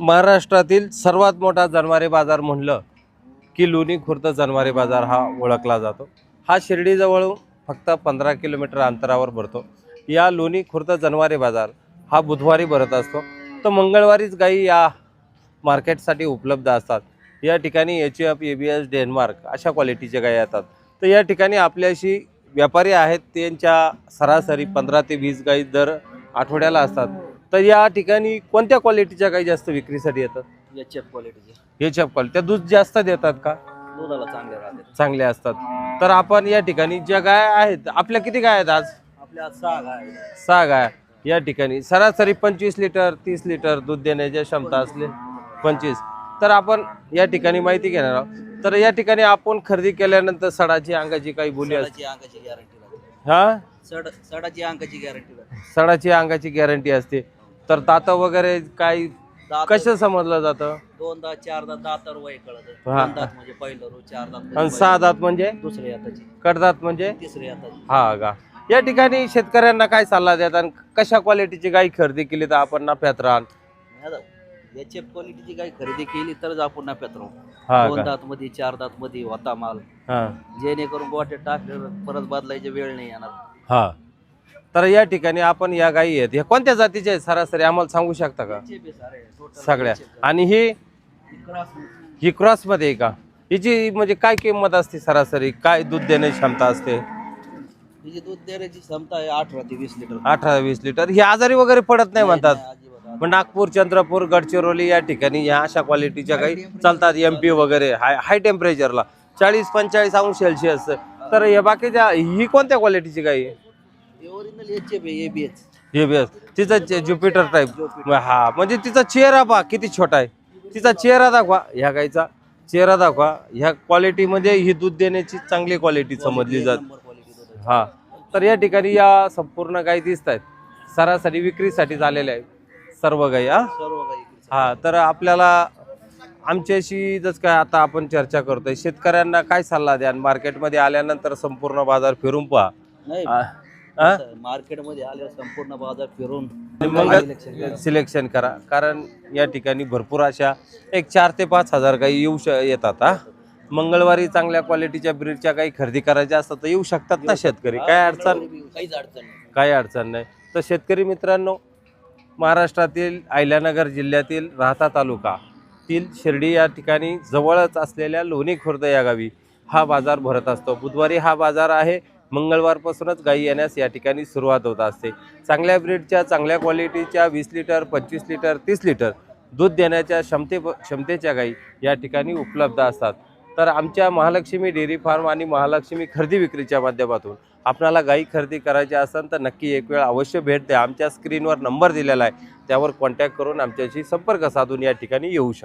महाराष्ट्रातील सर्वात मोठा जनावरे बाजार म्हणलं की लोणी खुर्द जनावरे बाजार हा ओळखला जातो। हा शिर्डीजवळ फक्त 15 किलोमीटर अंतरावर भरतो। या लोणी खुर्द जनावरे बाजार हा बुधवारी भरत असतो, तर मंगळवारीच गायी या मार्केटसाठी उपलब्ध असतात। या ठिकाणी HF, ABS, डेन्मार्क अशा क्वालिटीच्या गायी येतात। तर या ठिकाणी आपल्याशी व्यापारी आहेत, त्यांच्या सरासरी 15 ते 20 गायी दर आठवड्याला असतात। तर या ठिकाणी कोणत्या क्वालिटीच्या गायी जास्त विक्रीसाठी येतात? HF क्वालिटीचे HF क्वालिटी त्या दूध जास्त देतात का? दुधाला चांगले राहते। चांगले असतात। तर आपण या ठिकाणी ज्या गाय आहेत, आपल्या किती गाय आहेत आज? आपल्या 6 गाय 6 गाय। या ठिकाणी सरासरी 25 लिटर 30 लिटर दूध देण्याची क्षमता असले 25। तर आपण या ठिकाणी माहिती घेणार आहोत। तर या ठिकाणी आपण खरेदी केल्यानंतर सडाची अंगाची काही बोली असते? सडाची अंगाची गॅरंटी राहते। हा, सडाची अंगाची गॅरंटी राहते। सडाची अंगाची गॅरंटी असते। तर दात वगैरे काय कसं समजलं जातं? 2 दात 4 दात दातावर वय कळत। हा. 2 दात म्हणजे पहिलं रो, 4 दात आणि 6 दात म्हणजे दुसरे हाताची, कडदात म्हणजे तिसरे हाताची। हा का? या ठिकाणी शेतकऱ्यांना काय सल्ला देतात? कशा क्वालिटीची गाय खरेदी केली तर आपण नफ्यात राहाल? HF क्वालिटीची गाय खरेदी केली तरच आपण नफ्यात राहू। हा 2 का? दात मध्ये 4 दात मध्ये होता माल, हा जेणेकरून गोट्यात टाकल्यावर परत बदलायची वेळ नाही येणार। हा। तर या ठिकाणी आपण या गायी आहेत, ह्या कोणत्या जातीच्या आहेत सरासरी आम्हाला सांगू शकता का? HF सारे total सगळ्या। HF. आणि ही क्रॉस ही क्रॉस मध्ये आहे का? हिची म्हणजे काय किंमत असते सरासरी? काय दूध देण्याची क्षमता असते? तिची दूध देण्याची क्षमता आहे 18 ते 20 लिटर। 18-20 लिटर। ही आजारी वगैरे पडत नाही म्हणतात। अजिबात पण नागपूर, चंद्रपूर, गडचिरोली या ठिकाणी या अशा क्वालिटीच्या गायी चालतात। MP वगैरे हाय टेम्परेचरला 40-45 अंश सेल्सिअस। तर या बाकीच्या ही कोणत्या क्वालिटीची गाई आहे? ओरिजिनल HF आहे, ABS। हे बेस तिचा ज्युपिटर टाईप। हा म्हणजे तिचा चेहरा पहा किती छोटा आहे। तिचा चेहरा दाखवा, ह्या गाईचा चेहरा दाखवा। ह्या क्वालिटी मध्ये ही दूध देण्याची चांगली क्वालिटी समजली जाते। नंबर क्वालिटी दूध आहे। हा। तर या ठिकाणी या संपूर्ण गायी दिसत आहेत, सरासरी विक्रीसाठी झालेल्या आहेत सर्व गायी। हा सर्व गाई हा। तर आपल्याला आमच्याशी जस काय आता आपण चर्चा करतोय, शेतकऱ्यांना काय सल्ला द्या? मार्केटमध्ये आल्यानंतर संपूर्ण बाजार फिरून पहा। नाही, हा? मार्केटमध्ये आल्यावर संपूर्ण बाजार फिरून मग सिलेक्शन करा, कारण या ठिकाणी भरपूर अशा 4 ते 5 हजार गायी येतात। हा, मंगळवारी चांगल्या क्वालिटीच्या ब्रीडच्या गायी खरेदी करायच्या असतात तर येऊ शकतात ना शेतकरी, काय अडचण? काहीच अडचण नाही। काही अडचण नाही। तर शेतकरी मित्रांनो, महाराष्ट्रातील अहिल्यानगर जिल्ह्यातील राहता तालुकातील शिर्डी या ठिकाणी जवळच असलेल्या लोणी खुर्द या गावी हा बाजार भरत असतो। बुधवारी हा बाजार आहे। मंगळवारपासूनच गायी येण्यास या ठिकाणी सुरुवात होत असते। चांगल्या ब्रीडच्या, चांगल्या क्वालिटीच्या 20 लिटर 25 लिटर 30 लिटर दूध देण्याच्या क्षमतेच्या गायी या ठिकाणी उपलब्ध असतात। तर आमच्या महालक्ष्मी डेअरी फार्म आणि महालक्ष्मी खरेदी विक्रीच्या माध्यमातून आपल्याला गायी खरेदी करायची असेल तर नक्की एक वेळ अवश्य भेट द्या। आमच्या स्क्रीनवर नंबर दिलेला आहे, त्यावर कॉन्टॅक्ट करून आमच्याशी संपर्क साधून या ठिकाणी येऊ शकता।